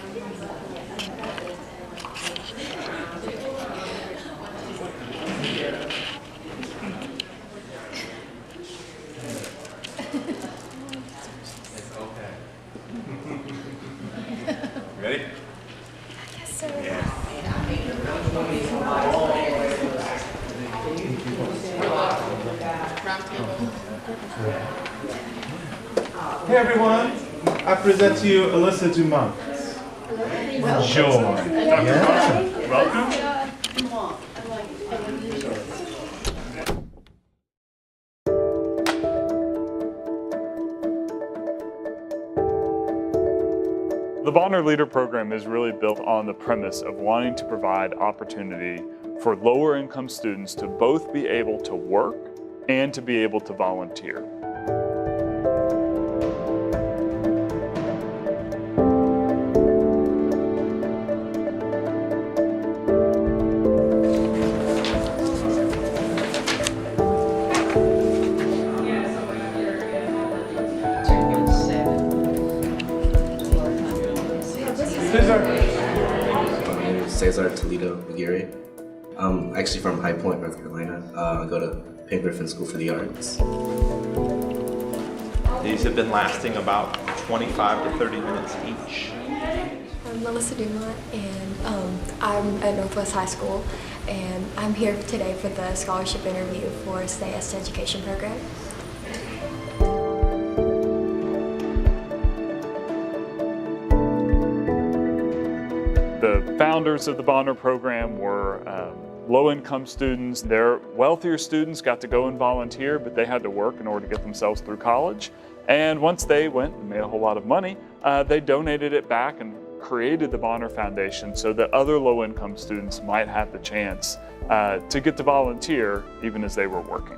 Ready? Yes, sir. Yeah. Hey everyone, I present to you Alyssa Dumont. Joy. Welcome. Welcome. The Bonner Leader Program is really built on the premise of wanting to provide opportunity for lower income students to both be able to work and to be able to volunteer. My name is Cesar Toledo Aguirre. I'm actually from High Point, North Carolina. I go to Penn Griffin School for the Arts. These have been lasting about 25 to 30 minutes each. I'm Melissa Dumont, and I'm at Northwest High School, and I'm here today for the scholarship interview for STAYS Education Program. The founders of the Bonner program were low-income students. Their wealthier students got to go and volunteer, but they had to work in order to get themselves through college. And once they went and made a whole lot of money, they donated it back and created the Bonner Foundation so that other low-income students might have the chance to get to volunteer even as they were working.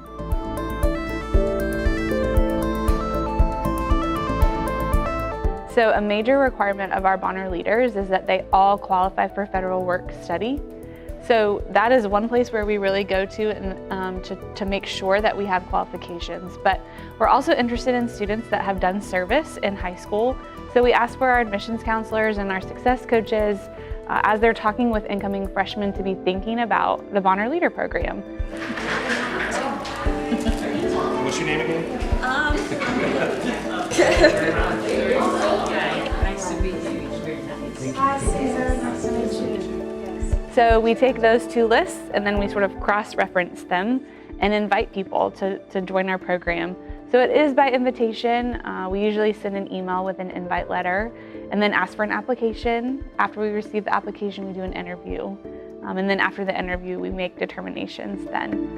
So a major requirement of our Bonner leaders is that they all qualify for federal work study. So that is one place where we really go to and to make sure that we have qualifications. But we're also interested in students that have done service in high school. So we ask for our admissions counselors and our success coaches as they're talking with incoming freshmen to be thinking about the Bonner Leader Program. What's your name again? Nice to meet you. Hi, Cesar. Nice to meet you. So we take those two lists and then we sort of cross-reference them and invite people to join our program. So it is by invitation. We usually send an email with an invite letter and then ask for an application. After we receive the application, we do an interview. And then after the interview, we make determinations then.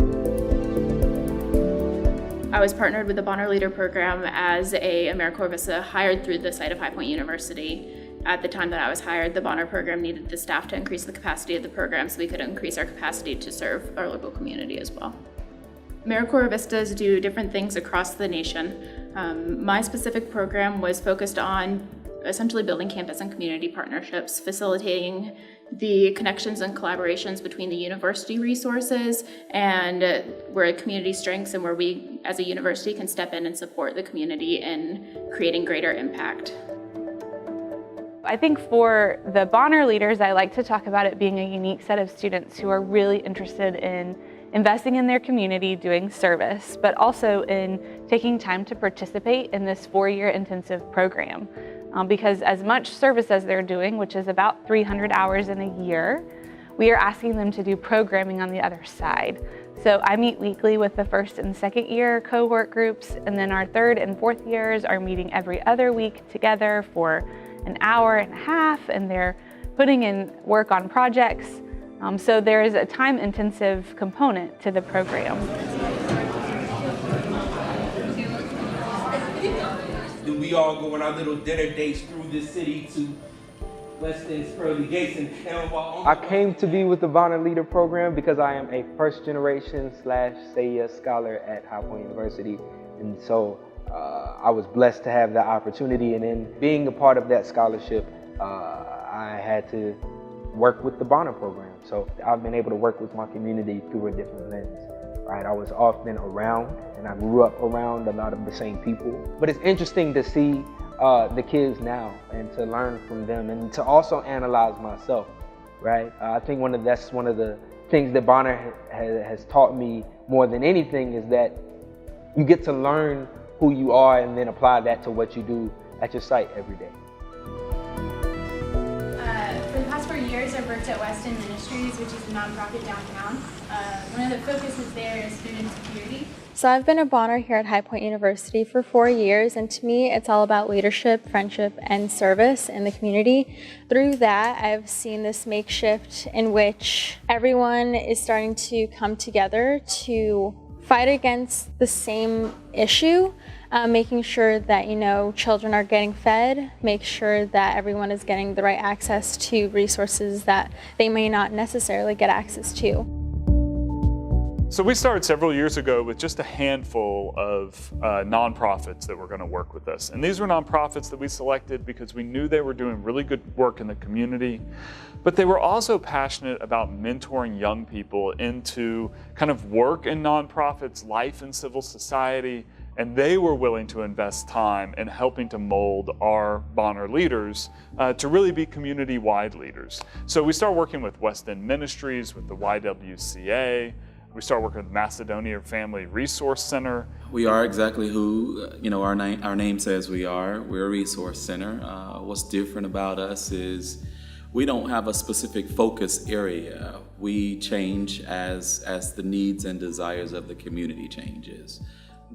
I was partnered with the Bonner Leader Program as a AmeriCorps Vista hired through the site of High Point University. At the time that I was hired, the Bonner Program needed the staff to increase the capacity of the program so we could increase our capacity to serve our local community as well. AmeriCorps Vistas do different things across the nation. My specific program was focused on essentially building campus and community partnerships, facilitating the connections and collaborations between the university resources and where community strengths and where we as a university can step in and support the community in creating greater impact. I think for the Bonner leaders, I like to talk about it being a unique set of students who are really interested in investing in their community, doing service, but also in taking time to participate in this 4-year intensive program. Because as much service as they're doing, which is about 300 hours in a year, we are asking them to do programming on the other side. So I meet weekly with the first and second year cohort groups, and then our third and fourth years are meeting every other week together for an hour and a half, and they're putting in work on projects. So there is a time-intensive component to the program. Do we all go on our little dinner dates through this city to Weston's Pearly Gates and I came to be with the Bonner Leader Program because I am a first generation / STAYS scholar at High Point University. And so I was blessed to have that opportunity, and in being a part of that scholarship, I had to work with the Bonner program. So I've been able to work with my community through a different lens. Right? I was often around, and I grew up around a lot of the same people. But it's interesting to see the kids now and to learn from them and to also analyze myself, right? I think that's one of the things that Bonner has taught me more than anything is that you get to learn who you are and then apply that to what you do at your site every day. For the past 4 years, I've worked at West End Ministries, which is a nonprofit downtown. One of the focuses there is student security. So I've been a Bonner here at High Point University for 4 years, and to me it's all about leadership, friendship, and service in the community. Through that, I've seen this makeshift in which everyone is starting to come together to fight against the same issue, making sure that, children are getting fed, make sure that everyone is getting the right access to resources that they may not necessarily get access to. So we started several years ago with just a handful of nonprofits that were going to work with us. And these were nonprofits that we selected because we knew they were doing really good work in the community, but they were also passionate about mentoring young people into kind of work in nonprofits, life in civil society, and they were willing to invest time in helping to mold our Bonner leaders to really be community-wide leaders. So we started working with West End Ministries, with the YWCA. We started working with Macedonia Family Resource Center. We are exactly who our name says we are. We're a resource center. What's different about us is we don't have a specific focus area. We change as the needs and desires of the community changes.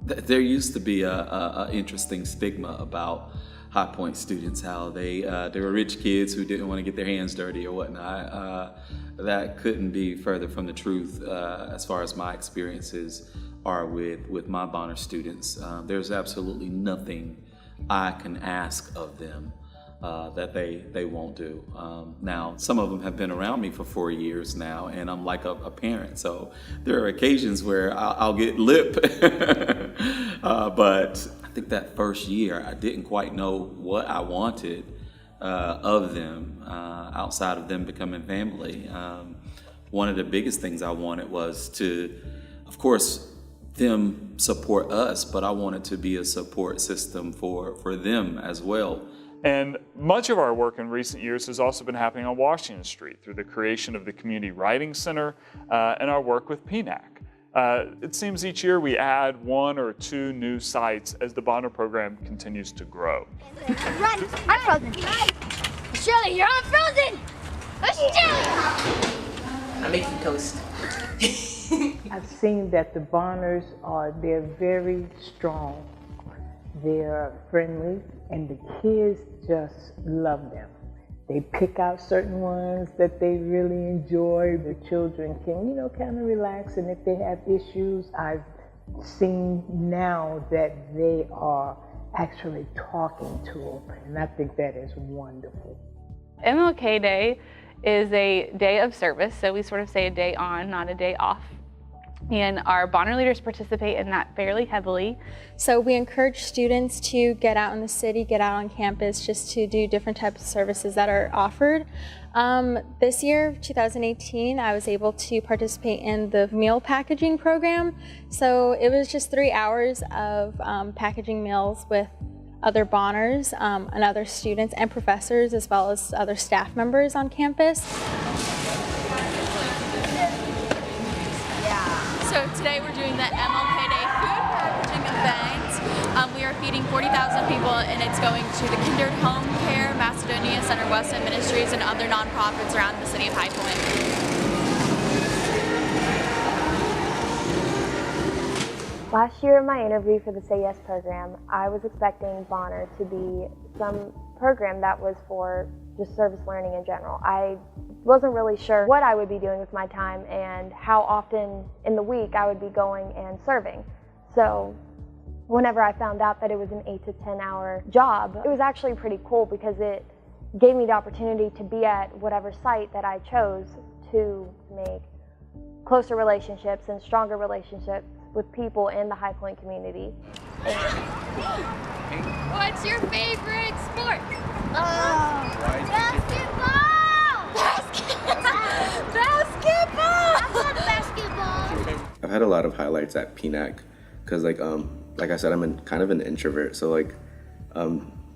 There used to be a interesting stigma about High Point students, how they were rich kids who didn't want to get their hands dirty or whatnot. That couldn't be further from the truth as far as my experiences are with my Bonner students. There's absolutely nothing I can ask of them that they won't do. Now, some of them have been around me for 4 years now, and I'm like a parent, so there are occasions where I'll get lip. But I think that first year, I didn't quite know what I wanted of them outside of them becoming family. One of the biggest things I wanted was to, of course, them support us, but I wanted to be a support system for them as well. And much of our work in recent years has also been happening on Washington Street through the creation of the Community Writing Center and our work with PNAC. It seems each year we add 1 or 2 new sites as the Bonner program continues to grow. Run! I'm frozen! Shirley, you're unfrozen! Australia! I'm making toast. I've seen that the Bonners they're very strong. They're friendly, and the kids just love them. They pick out certain ones that they really enjoy. The children can, kind of relax, and if they have issues, I've seen now that they are actually talking to them, and I think that is wonderful. MLK Day is a day of service, so we sort of say a day on, not a day off. And our Bonner leaders participate in that fairly heavily. So we encourage students to get out in the city, get out on campus, just to do different types of services that are offered. This year, 2018, I was able to participate in the meal packaging program. So it was just 3 hours of packaging meals with other Bonners and other students and professors, as well as other staff members on campus. So today we're doing the MLK Day food packaging event. We are feeding 40,000 people, and it's going to the Kindred Home Care, Macedonia Center, West End Ministries, and other nonprofits around the city of High Point. Last year in my interview for the Say Yes program, I was expecting Bonner to be some program that was for just service learning in general. I wasn't really sure what I would be doing with my time and how often in the week I would be going and serving. So whenever I found out that it was an 8 to 10 hour job, it was actually pretty cool because it gave me the opportunity to be at whatever site that I chose to make closer relationships and stronger relationships with people in the High Point community. What's your favorite sport? Basketball! Basketball! I love basketball! I've had a lot of highlights at PNAC because like I said, I'm kind of an introvert, so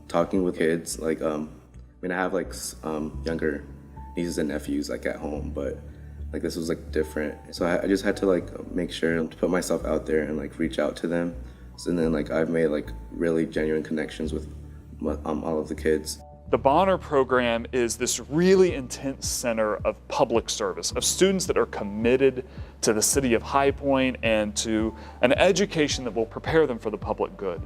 talking with kids. Like, I mean, I have like younger nieces and nephews like at home, but like this was like different. So I just had to like make sure to put myself out there and like reach out to them. So, and then like I've made like really genuine connections with all of the kids. The Bonner program is this really intense center of public service, of students that are committed to the city of High Point and to an education that will prepare them for the public good.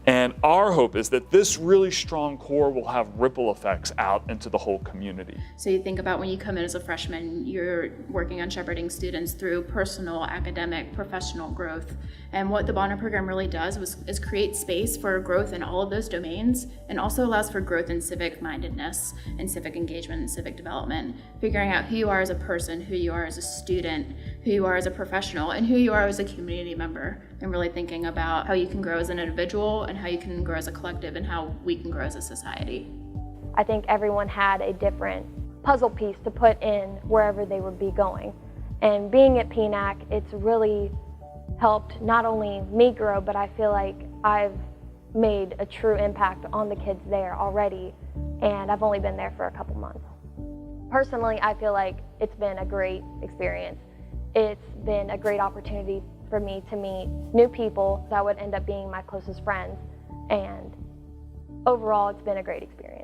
And our hope is that this really strong core will have ripple effects out into the whole community. So you think about when you come in as a freshman, you're working on shepherding students through personal, academic, professional growth. And what the Bonner program really does is create space for growth in all of those domains, and also allows for growth in civic mindedness and civic engagement and civic development, figuring out who you are as a person, who you are as a student, who you are as a professional, and who you are as a community member, and really thinking about how you can grow as an individual and how you can grow as a collective and how we can grow as a society. I think everyone had a different puzzle piece to put in wherever they would be going. And being at PNAC, it's really helped not only me grow, but I feel like I've made a true impact on the kids there already, and I've only been there for a couple months. Personally, I feel like it's been a great experience. It's been a great opportunity for me to meet new people that would end up being my closest friends, and overall it's been a great experience.